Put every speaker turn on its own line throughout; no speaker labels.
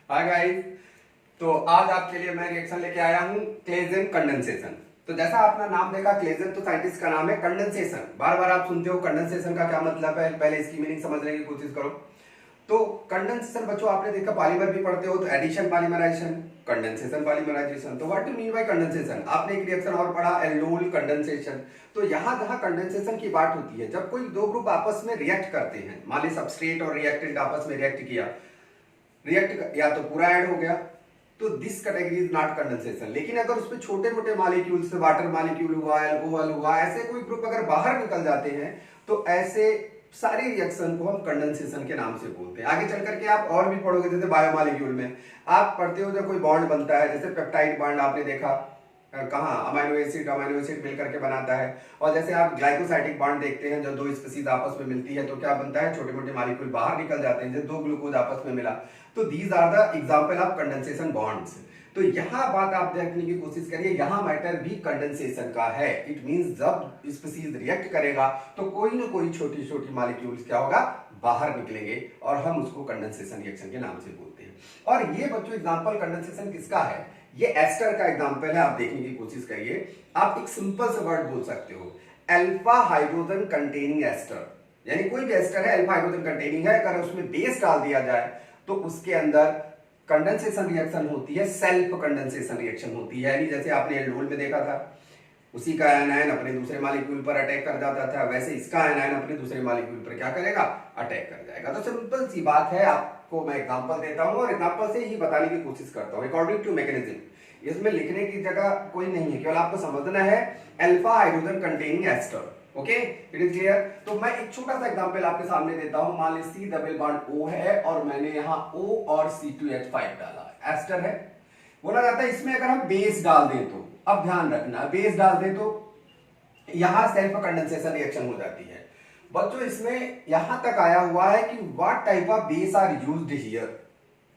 Hi guys. तो आज आपके लिए मैं रिएक्शन लेके आया हूँ क्लेजन कंडेंसेशन। तो जैसा आपने नाम देखा क्लेजन, तो साइंटिस्ट का नाम है कंडेंसेशन। बार बार आप सुनते हो कंडेंसेशन का क्या मतलब है, पहले इसकी मीनिंग समझने की कोशिश करो। तो कंडेंसेशन बच्चों आपने देखा पॉलीमर भी पढ़ते हो, तो एडिशन पॉलीमराइजेशन, कंडेंसेशन पॉलीमराइजेशन। तो what do mean by condensation? आपने एक रिएक्शन और पढ़ा एल्डोल कंडेंसेशन। तो यहाँ जहाँ कंडेंसेशन की बात होती है, जब कोई दो ग्रुप आपस में रिएक्ट करते हैं, मान ली सबस्ट्रेट और रिएक्टेंट आपस में रिएक्ट किया, रिएक्ट या तो पूरा ऐड हो गया, तो this category is not condensation. लेकिन अगर उसमें छोटे मोटे मॉलिक्यूल्स, वाटर मॉलिक्यूल हुआ, अल्कोहल हुआ, ऐसे कोई ग्रुप अगर बाहर निकल जाते हैं, तो ऐसे सारी रिएक्शन को हम कंडेंसेशन के नाम से बोलते हैं। आगे चल करके आप और भी पढ़ोगे, जैसे बायोमॉलिक्यूल में आप पढ़ते हो जब कोई बॉन्ड बनता है, जैसे पेप्टाइड बॉन्ड आपने देखा कहाँ, अमाइनो एसिड मिल करके बनाता है। और जैसे आप ग्लाइकोसाइडिक बॉन्ड देखते हैं, जब दो स्पीशीज आपस में मिलती है तो क्या बनता है, छोटे मोटे मॉलिक्यूल बाहर निकल जाते हैं, जैसे दो ग्लूकोज आपस में मिला। तो these are the example of condensation bonds. तो यहाँ बात आप देखने की कोशिश करिए, यहाँ मैटर भी कंडेंसेशन का है। इट मींस जब स्पीशीज रिएक्ट करेगा तो कोई ना कोई छोटी छोटी मॉलिक्यूल्स क्या होगा, बाहर निकलेंगे, और हम उसको कंडेंसेशन रिएक्शन के नाम से बोलते हैं। और ये बच्चों एग्जांपल कंडेंसेशन किसका है, ये एस्टर का एग्जांपल है। आप देखने की कोशिश करिए, आप एक सिंपल सा वर्ड बोल सकते हो, अल्फा हाइड्रोजन कंटेनिंग एस्टर। यानी कोई भी एस्टर है अल्फा हाइड्रोजन कंटेनिंग है, अगर उसमें बेस डाल दिया जाए तो उसके अंदर कंडेंसेशन रिएक्शन होती है, सेल्फ कंडेंसेशन रिएक्शन होती है। यानी जैसे आपने एल्डोल में देखा था, उसी का एनायन अपने दूसरे मॉलिक्यूल पर अटैक कर जाता था, वैसे इसका एनायन अपने दूसरे मॉलिक्यूल पर क्या करेगा, अटैक कर जाएगा। तो सिंपल सी बात है, आपको मैं एग्जांपल देता हूं और एग्जांपल से ही बताने की कोशिश करता हूं अकॉर्डिंग टू मैकेनिज्म। इसमें लिखने की जगह कोई नहीं है, केवल आपको समझना है alpha hydrogen containing ester. Okay, it is clear. तो मैं एक छोटा सा एग्जांपल आपके सामने देता हूं। मान ली C डबल बॉन्ड O है और मैंने यहां O और C2H5 डाला, एस्टर है। बोला जाता है इसमें अगर हम बेस डाल दें तो, अब ध्यान रखना, बेस डाल दें तो यहां सेल्फ कंडेंसेशन रिएक्शन हो जाती है। बच्चों इसमें यहां तक आया हुआ है कि what type of base are used here,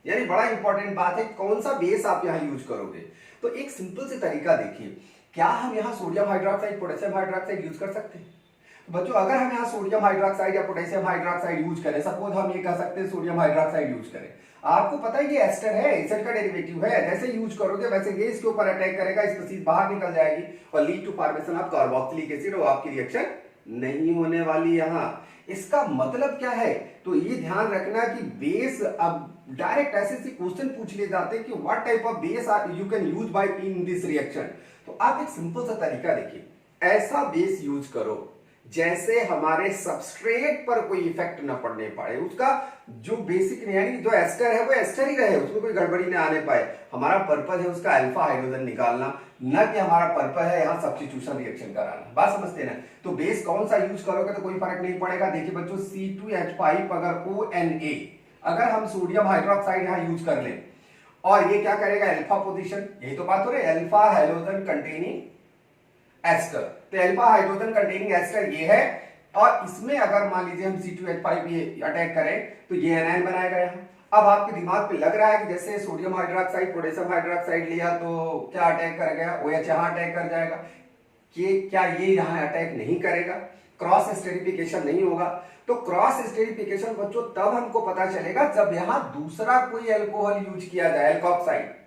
यानी बड़ा इंपॉर्टेंट बात है कौन सा बेस आप यहां यूज करोगे। तो एक सिंपल से तरीका देखिए, क्या हम यहां sodium hydroxide, potassium hydroxide use कर सकते हैं? तो बच्चों अगर हम यहां सोडियम हाइड्रोक्साइड या पोटेशियम हाइड्रोक्साइड यूज करें, सपोज हम ये कह सकते हैं सोडियम हाइड्रोक्साइड यूज करें, आपको पता है ये एस्टर है, एसिड का डेरिवेटिव है, जैसे यूज करोगे वैसे ये इसके ऊपर अटैक करेगा, स्पीशीज बाहर निकल जाएगी और lead to formation of carboxylic acid, और आपकी रिएक्शन नहीं होने वाली। यहां इसका मतलब क्या है, तो ये ध्यान रखना कि बेस, अब डायरेक्ट ऐसे क्वेश्चन पूछ लिए जाते हैं कि what type of base are you can use by in this reaction. तो आप एक सिंपल सा तरीका देखिए, ऐसा बेस यूज करो जैसे हमारे सबस्ट्रेट पर कोई इफेक्ट न पड़ने पाए, उसका जो बेसिक यानी जो एस्टर है वो एस्टर ही रहे, उसमें कोई गड़बड़ी न आने पाए। हमारा पर्पस है उसका अल्फा हाइड्रोजन निकालना, न कि हमारा पर्पस है यहाँ सब्स्टिट्यूशन रिएक्शन कराना। बात समझते ना? तो बेस कौन सा यूज करोगे तो कोई फर्क नहीं पड़ेगा। देखिए बच्चों C2H5 अगर ONA, अगर हम सोडियम हाइड्रोक्साइड यहाँ यूज कर लें और ये क्या करेगा, अल्फा पोजीशन, यही तो बात हो रही है, अल्फा हाइड्रोजन कंटेनिंग एस्टर। तो अल्फा हाइड्रोजन कंटेनिंग एस्टर ये है, और इसमें अगर मान लीजिए हम C2H5 ये अटैक करें तो ये एनायन बनाएगा यहाँ। अब आपके दिमाग पे लग रहा है कि जैसे सोडियम हाइड्रोक्साइड पोटेशियम हाइड्रोक्साइड लिया तो क्या अटैक कर गया, OH यहाँ अटैक कर जाएगा। कि क्या ये यहाँ अटैक नहीं करेगा, क्रॉस स्टेरिफिकेशन नहीं होगा। तो क्रॉस स्टेरिफिकेशन बच्चों तब हमको पता चलेगा जब यहां दूसरा कोई अल्कोहल यूज किया जाए, एल्कोक्साइड।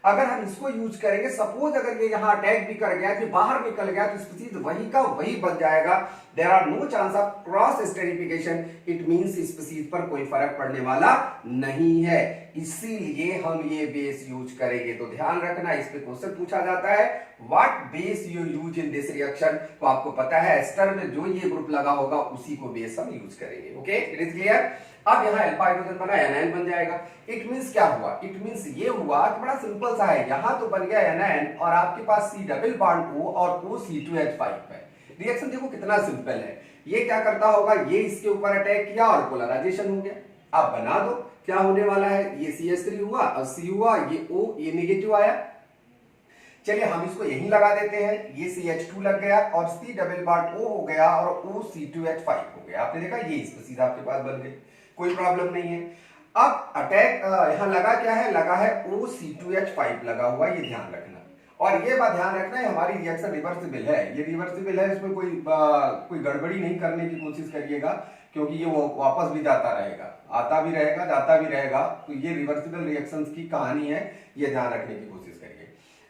अगर हम इसको यूज करेंगे, सपोज अगर ये यहां अटैक भी कर गया, तो बाहर निकल गया, तो स्पीशीज वही का वही बन जाएगा। There are no chance of cross esterification, it means species पर कोई फर्क पड़ने वाला नहीं है, इसीलिए हम ये बेस यूज करेंगे। तो ध्यान रखना, इस पे क्वेश्चन पूछा जाता है what base you use in this reaction, तो आपको पता है एस्टर में जो ये ग्रुप लगा होगा उसी को बेस हम यूज करेंगे। Okay, it is clear. अब यहाँ अल्फा हाइड्रोजन बना, एनायन बन जाएगा। इट मींस क्या हुआ, इट मींस ये हुआ कि बड़ा सिंपल सा है, यहां तो बन गया एनायन और आपके पास C डबल बॉन्ड O और O C2H5 है। रिएक्शन देखो कितना सिंपल है। ये क्या करता होगा, ये इसके ऊपर अटैक किया और पोलराइजेशन हो गया। अब बना दो क्या होने वाला है, ये CH3 हुआ और C हुआ, ये O, ये नेगेटिव आया। चलिए हम इसको यहीं लगा देते हैं, ये CH2 लग गया और C डबल बॉन्ड O हो गया और O C2H5 हो गया। आपने देखा ये स्पीशीज आपके पास बन गई, कोई प्रॉब्लम नहीं है। अब अटैक यहां लगा क्या है, लगा है OC2H5 लगा हुआ, ये ध्यान रखना। और ये बात ध्यान रखना है हमारी रिएक्शन रिवर्सिबल है, ये रिवर्सिबल है, इसमें कोई गड़बड़ी नहीं करने की कोशिश करिएगा। क्योंकि ये वो वापस भी जाता रहेगा, आता भी रहेगा जाता भी रहेगा। तो ये रिवर्सिबल रिएक्शंस की कहानी है, ये ध्यान रखने की कोशिश करिए।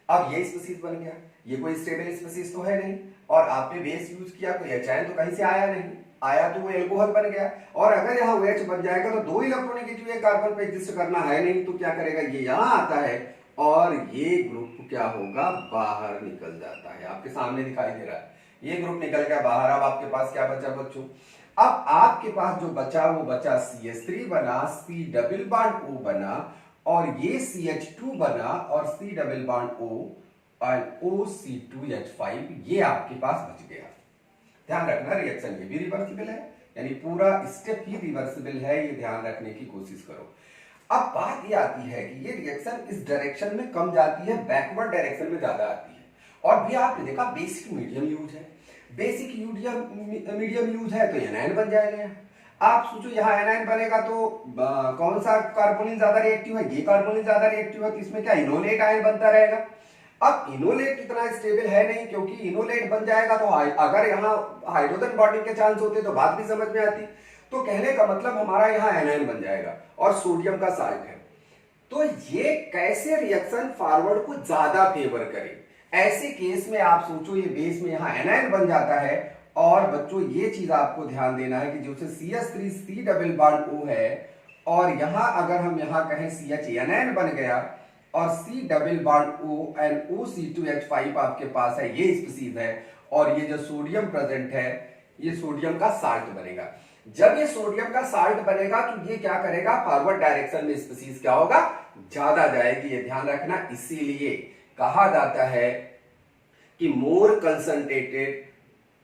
अब ये स्पीसीज बन गया, ये कोई स्टेबल स्पीसीज तो है नहीं, और आपने बेस यूज किया, कोई एचायन तो कहीं से आया नहीं, आया तो वो एल्कोहल बन गया। और अगर यहाँ OH बन जाएगा तो 2 इलेक्ट्रोनेगेटिव एक कार्बन पे एग्जिस्ट करना है नहीं, तो क्या करेगा, ये यहाँ आता है और ये ग्रुप क्या होगा, बाहर निकल जाता है। आपके सामने दिखाई दे रहा है, ये ग्रुप निकल गया बाहर। अब आपके पास क्या बचा बच्चों, अब आपके पास जो बचा वो बचा CH3 बना, C डबल बॉन्ड O बना, और ये CH2 बना और C डबल बॉन्ड O और OC2H5, ये आपके पास बच गया। ध्यान रखना रिएक्शन ये भी रिवर्सिबल है, यानी पूरा स्टेप ही रिवर्सिबल है, ये ध्यान रखने की कोशिश करो। अब बात ये आती है कि ये रिएक्शन इस डायरेक्शन में कम जाती है, बैकवर्ड डायरेक्शन में ज्यादा आती है। और भी आपने देखा बेसिक मीडियम यूज है, बेसिक मीडियम यूज है तो एनायन बन जाएगा। आप सोचो यहाँ एनायन बनेगा तो कौन सा कार्बोनिल ज्यादा रिएक्टिव है, ये कार्बोनिल ज्यादा रिएक्टिव है, तो इसमें क्या इनोलेट आयन बनता रहेगा। अब इनोलेट इतना स्टेबल है नहीं, क्योंकि इनोलेट बन जाएगा तो अगर यहाँ हाइड्रोजन बॉन्डिंग के चांस होते तो बात भी समझ में आती। तो कहने का मतलब हमारा यहाँ एनायन बन जाएगा और सोडियम का साल्ट है। तो ये कैसे रिएक्शन फॉरवर्ड को ज्यादा फेवर करे, ऐसे केस में आप सोचो ये बेस में यहाँ एनायन बन जाता है। और बच्चों ये चीज आपको ध्यान देना है कि जो से CH3 C double bond O है, और यहां अगर हम यहां कहें CH एनायन बन गया और C double bond O and OC2H5 आपके पास है, ये स्पीसीज है। और ये जो सोडियम प्रेजेंट है, ये सोडियम का साल्ट बनेगा। जब ये सोडियम का साल्ट बनेगा तो ये क्या करेगा, फॉरवर्ड डायरेक्शन में स्पीसीज क्या होगा, ज्यादा जाएगी, ये ध्यान रखना। इसीलिए कहा जाता है कि मोर कंसंट्रेटेड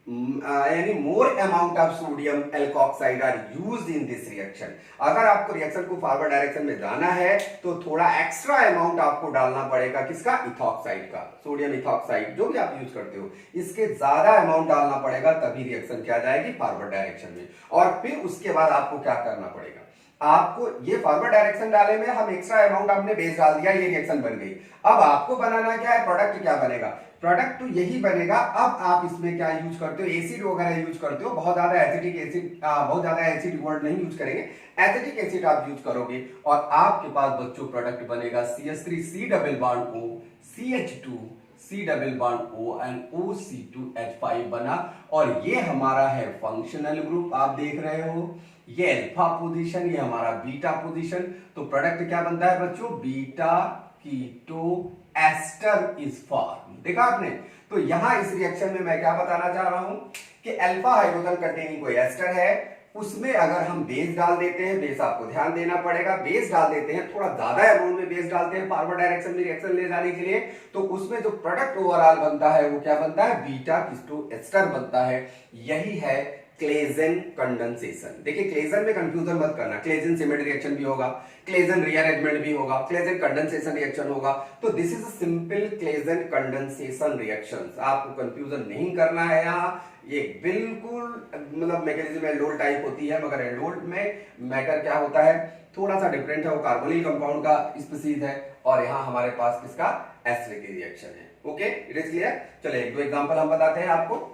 यानी more amount of sodium alkoxide are used in this reaction. अगर आपको रिएक्शन को फॉरवर्ड डायरेक्शन में जाना है तो थोड़ा एक्स्ट्रा अमाउंट आपको डालना पड़ेगा, किसका, इथॉक्साइड का, सोडियम इथॉक्साइड जो भी आप यूज करते हो, इसके ज्यादा अमाउंट डालना पड़ेगा, तभी रिएक्शन क्या जाएगी, फॉरवर्ड डायरेक्शन में। और फिर उसके बाद आपको क्या करना पड़ेगा, आपको ये फॉरवर्ड डायरेक्शन डाले में हम एक्स्ट्रा अमाउंट हमने बेस डाल दिया, ये रिएक्शन बन गई। अब आपको बनाना क्या है, प्रोडक्ट क्या बनेगा, प्रोडक्ट तो यही बनेगा। अब आप इसमें क्या यूज करते हो, एसिड वगैरह यूज करते हो, बहुत ज्यादा एसिटिक एसिड, बहुत ज्यादा एसिड वर्ड नहीं यूज करेंगे, एसिटिक एसिड आप यूज करोगे और आपके पास बच्चों प्रोडक्ट बनेगा CH3 C double bond O, CH2 C double bond O and OC2H5 बना। और ये हमारा है फंक्शनल ग्रुप, आप देख रहे हो, ये अल्फा पोजीशन, ये हमारा बीटा पोजीशन। तो प्रोडक्ट क्या बनता है बच्चों, beta keto ester is form. देखा आपने। तो यहां इस रिएक्शन में मैं क्या बताना चाह रहा हूं कि अल्फा हाइड्रोजन कंटेनिंग कोई एस्टर है, उसमें अगर हम बेस डाल देते हैं, बेस आपको ध्यान देना पड़ेगा, बेस डाल देते हैं, थोड़ा ज्यादा अमाउंट में बेस डालते हैं फॉरवर्ड डायरेक्शन में रिएक्शन ले जाने के लिए, तो उसमें जो प्रोडक्ट ओवरऑल बनता है वो क्या बनता है, बीटा कीटो एस्टर बनता है। यही है क्लेजन कंडेंसेशन। देखिए क्लेजन में कंफ्यूजन मत करना, क्लेजन सिमेट्री रिएक्शन भी होगा, क्लेजन रीअरेंजमेंट भी होगा, क्लेजन कंडेंसेशन रिएक्शन होगा। तो this is a simple Claisen condensation reaction, आपको कंफ्यूजन नहीं करना है। यहाँ ये बिल्कुल मतलब मैकेनिज्म एल्डोल टाइप होती है, मगर एल्डोल में मैटर क्या होता है, थोड़ा सा डिफरेंट है, वो कार्बोनिल कंपाउंड का स्पीसीज है, और यहाँ हमारे पास किसका, एसिडिक रिएक्शन है। Okay, it is clear. चलिए एक दो एग्जांपल हम बताते हैं आपको।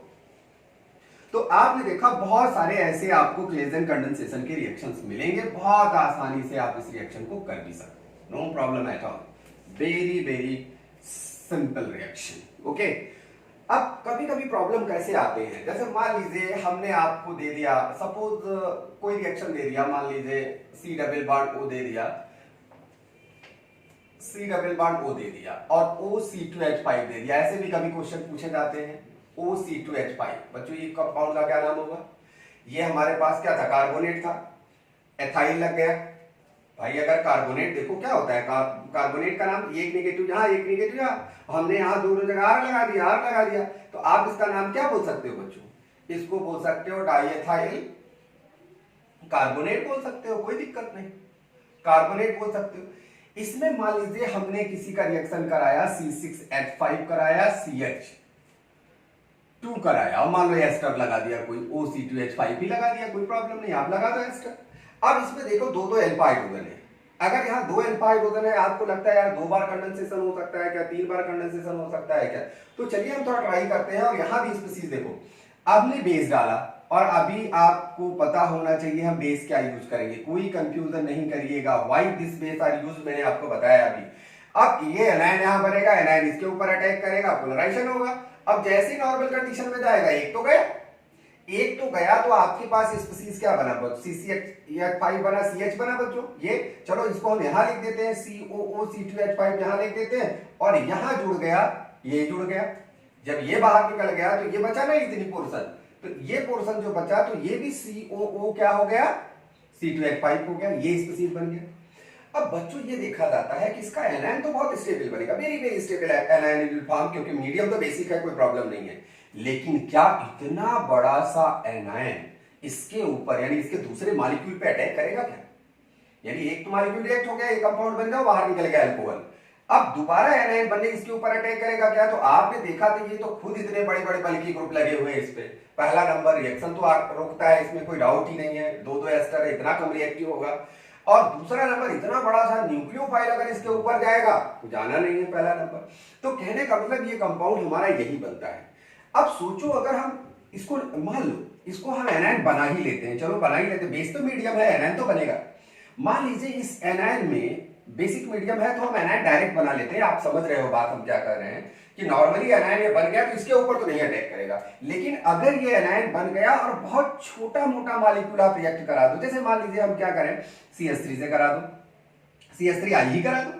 तो आपने देखा बहुत सारे ऐसे आपको क्लेजन कंडेंसेशन के रिएक्शंस मिलेंगे, बहुत आसानी से आप इस रिएक्शन को कर भी सकते हैं, no problem at all, very very simple reaction. Okay, अब कभी कभी प्रॉब्लम कैसे आते हैं, जैसे मान लीजिए हमने आपको दे दिया, सपोज कोई रिएक्शन दे दिया, मान लीजिए C डबल बॉन्ड O दे दिया, C डबल बॉन्ड O दे दिया और OC2H5 दे दिया। ऐसे भी कभी क्वेश्चन पूछे जाते हैं। OC2H5 बच्चों ये कंपाउंड का क्या नाम होगा, ये हमारे पास क्या था, कार्बोनेट था, एथाइल लग गया। भाई अगर कार्बोनेट देखो क्या होता है, कार्बोनेट का नाम, एक नेगेटिव यहाँ एक नेगेटिव यहाँ, हमने यहाँ दोनों जगह R लगा दिया, R लगा दिया, तो आप इसका नाम क्या बोल सकते हो बच्चों, इसको बोल सकते हो डाइएथाइल कार्बोनेट बोल सकते हो, कोई दिक्कत नहीं, कार्बोनेट बोल सकते हो। इसमें मान लीजिए हमने किसी का रिएक्शन कराया, C6H5 कराया, CH2 कराया, और मान लो एस्टर लगा दिया, कोई OC2H5 भी लगा दिया, कोई प्रॉब्लम नहीं, आप लगा दो एस्टर। अब इसमें देखो दो दो अल्फा हाइड्रोजन है, अगर यहाँ दो अल्फा हाइड्रोजन है, आपको लगता है यार 2 बार कंडेंसेशन हो सकता है क्या, 3 बार कंडेंसेशन हो सकता है क्या, तो चलिए हम थोड़ा ट्राई करते हैं। और यहाँ भी स्पीसीज देखो, आपने बेस डाला, और अभी आपको पता होना चाहिए हम बेस क्या यूज करेंगे, कोई कंफ्यूजन नहीं करिएगा। Why this base are use मैंने आपको बताया अभी। अब ये एनायन यहां बनेगा, एनायन इसके ऊपर अटैक करेगा, पोलराइजेशन होगा। अब जैसे नॉर्मल कंडीशन में जाएगा, एक तो गया तो आपके पास स्पीसीज क्या बना, CCH5 बना, CH बना बच्चों। ये चलो इसको हम यहां लिख देते हैं, COOC2H5 यहां लिख देते हैं, और यहां जुड़ गया, ये जुड़ गया। जब ये बाहर निकल गया तो ये बचा ना इतनी पोर्शन, तो ये पोर्शन जो बचा तो ये भी COO क्या हो गया, C2H5 हो गया, ये स्पीसीज बन गया। अब बच्चों ये देखा जाता है कि इसका एनायन तो बहुत स्टेबल बनेगा, very very stable anion will form, क्योंकि मीडियम तो बेसिक है, कोई प्रॉब्लम नहीं है। लेकिन क्या इतना बड़ा सा एनायन इसके ऊपर यानी इसके दूसरे मॉलिक्यूल पे अटैक करेगा क्या? यानी एक तो मॉलिक्यूल रिएक्ट हो गया, एक कंपाउंड बन गया, बाहर निकल गया अल्कोहल, अब दोबारा एनायन बनने इसके ऊपर अटैक करेगा क्या? तो आपने देखा था ये तो खुद इतने बड़े बड़े बल्कि ग्रुप लगे हुए हैं इस पे, पहला नंबर रिएक्शन तो रोकता है, इसमें कोई डाउट ही नहीं है, दो एस्टर है, इतना कम रिएक्टिव होगा। और दूसरा नंबर इतना बड़ा सा न्यूक्लियोफाइल अगर इसके ऊपर जाएगा तो जाना नहीं है पहला नंबर। तो कहने का मतलब ये कंपाउंड हमारा यही बनता है। अब सोचो अगर हम इसको मान लो इसको हम एनायन बना ही लेते हैं, चलो बना ही लेते हैं, बेस तो मीडियम है, एनायन तो बनेगा। मान लीजिए इस एनायन में बेसिक मीडियम है तो हम एनायन डायरेक्ट बना लेते हैं। आप समझ रहे हो बात हम क्या कर रहे हैं कि नॉर्मली एनायन ये बन गया तो इसके ऊपर तो नहीं अटैक करेगा, लेकिन अगर ये एनायन बन गया और बहुत छोटा मोटा मॉलिक्यूल आप रिएक्ट करा दो, जैसे मान लीजिए हम क्या करें, CH3 से करा दो, CH3 ही करा दो।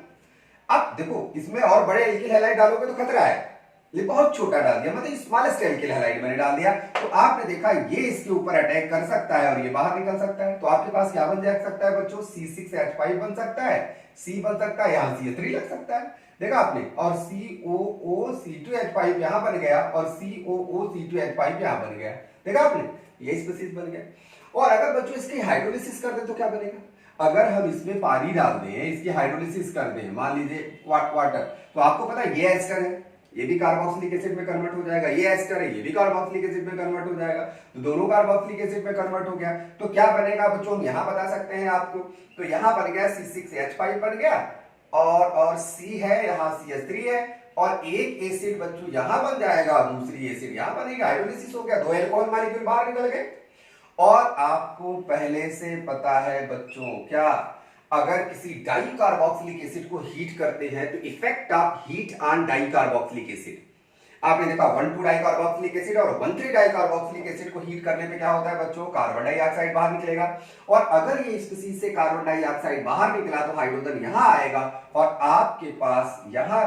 अब देखो इसमें और बड़े एल्किल हैलाइड डालोगे तो खतरा है, ये बहुत छोटा डाल दिया, मतलब स्मॉलेस्ट एल्किल हैलाइड मैंने डाल दिया, तो आपने देखा ये इसके ऊपर अटैक कर सकता है और ये बाहर निकल सकता है। तो आपके पास क्या बन जा सकता है बच्चों, C6H5 बन सकता है, C बन सकता है, यहाँ CH3 लग सकता है, देखा आपने, और COOC2H5 यहां बन गया और COOC2H5 यहां बन गया, देखा आपने, ये स्पीसीज बन गया। और अगर बच्चों इसकी हाइड्रोलिसिस कर दे तो क्या बनेगा, अगर हम इसमें पानी डाल दें, इसकी हाइड्रोलिसिस कर दें, मान लीजिए वाटर, तो आपको पता है ये एस्टर है, ये भी कार्बोक्सिलिक एसिड में कन्वर्ट हो जाएगा, ये एस्टर है, ये भी कार्बोक्सिलिक एसिड में कन्वर्ट हो जाएगा, तो दोनों कार्बोक्सिलिक एसिड में कन्वर्ट हो गया। तो क्या बनेगा बच्चों, हम यहां बता सकते हैं आपको, तो यहां बन गया C6H5 बन गया, और C है, यहां CH3 है, और एक एसिड बच्चों यहां बन जाएगा, दूसरी एसिड यहां बनेगी, हाइड्रोलिसिस हो गया, दो अल्कोहल मॉलिक्यूल बाहर निकल गए। और आपको पहले से पता है बच्चों क्या, अगर किसी डाई कार्बोक्सिलिक एसिड को हीट करते हैं तो effect of heat on di carboxylic acid, आपने देखा 1,2 डाई कार्बोक्सिलिक एसिड और 1,3 डाई कार्बोक्सिलिक एसिड को हीट करने पे क्या होता है बच्चों, कार्बन डाइऑक्साइड बाहर निकलेगा। और अगर ये स्पीसीज से कार्बन डाइऑक्साइड बाहर निकला तो हाइड्रोजन यहां आएगा और आपके पास यहां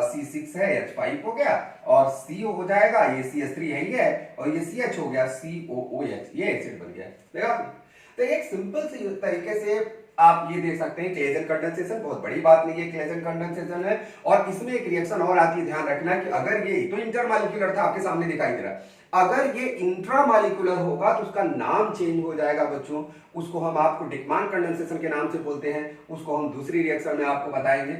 C6 है, H5 हो गया, और CO हो जाएगा, ये CH3 यही है, और ये CH हो गया, COOH, ये एसिड बन गया, देखा। तो एक सिंपल सी तरीके से आप ये देख सकते हैं क्लेजन कंडेंसेशन, बहुत बड़ी बात नहीं है, क्लेजन कंडेंसेशन है। और इसमें एक रिएक्शन और आती है, ध्यान रखना कि अगर ये तो इंटरमॉलिक्यूलर था, आपके सामने दिखाई दे रहा, अगर ये इंट्रामॉलिक्यूलर होगा तो उसका नाम चेंज हो जाएगा बच्चों, उसको हम आपको डिकमान कंडेंसेशन के नाम से बोलते हैं, उसको हम दूसरी रिएक्शन में आपको बताएंगे,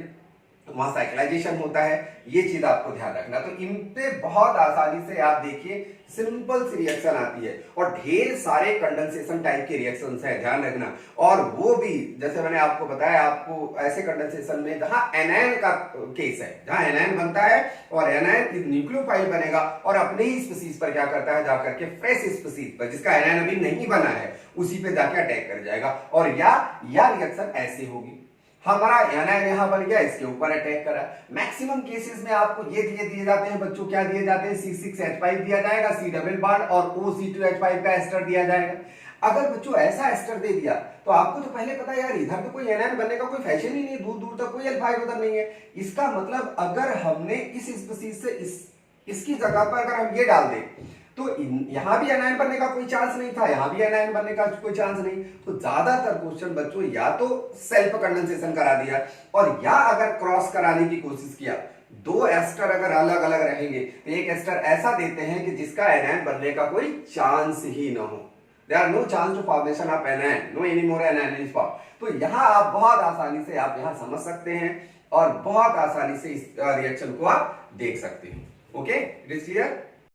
तो वहां साइक्लाइजेशन होता है, ये चीज आपको ध्यान रखना। तो इन पे बहुत आसानी से आप देखिए सिंपल सी रिएक्शन आती है, और ढेर सारे कंडेंसेशन टाइप के रिएक्शंस है, ध्यान रखना। और वो भी जैसे मैंने आपको बताया, आपको ऐसे कंडेंसेशन में जहां एनायन का केस है, जहां एनायन बनता है और एनायन न्यूक्लियोफाइल बनेगा और अपने ही स्पीसीज पर क्या करता है, जाकर के फ्रेश स्पीसीज पर जिसका एनायन अभी नहीं बना है उसी पे जाके अटैक कर जाएगा, और या रिएक्शन ऐसे होगी, हमारा एनायन यहां बन गया, इसके ऊपर अटैक करा। मैक्सिमम केसेस में आपको ये दिए जाते हैं बच्चों, क्या दिए जाते हैं, C6H5 दिया जाएगा, C डबल बॉन्ड और OC2H5 का एस्टर दिया जाएगा। अगर बच्चों ऐसा एस्टर दे दिया तो आपको तो पहले पता है यार, इधर तो कोई एनायन बनने का कोई फैशन ही नहीं, दूर दूर तक कोई अल्फाइड उधर नहीं है। इसका मतलब अगर हमने इस स्पीसीज से इसकी जगह पर अगर हम ये डाल दें तो यहां भी एनायन बनने का कोई चांस नहीं था, यहां भी एनायन बनने का कोई चांस नहीं। तो ज्यादातर क्वेश्चन बच्चों या तो सेल्फ कंडेंसेशन करा दिया, और या अगर क्रॉस कराने की कोशिश किया, दो एस्टर अगर अलग अलग रहेंगे तो एक एस्टर ऐसा देते हैं कि जिसका एनायन बनने का कोई चांस ही ना हो, there are no chance to formation of anion, no any more anion is form. तो यहां आप बहुत आसानी से आप यहां समझ सकते हैं और बहुत आसानी से इस रिएक्शन को आप देख सकते हैं। Okay, it is clear.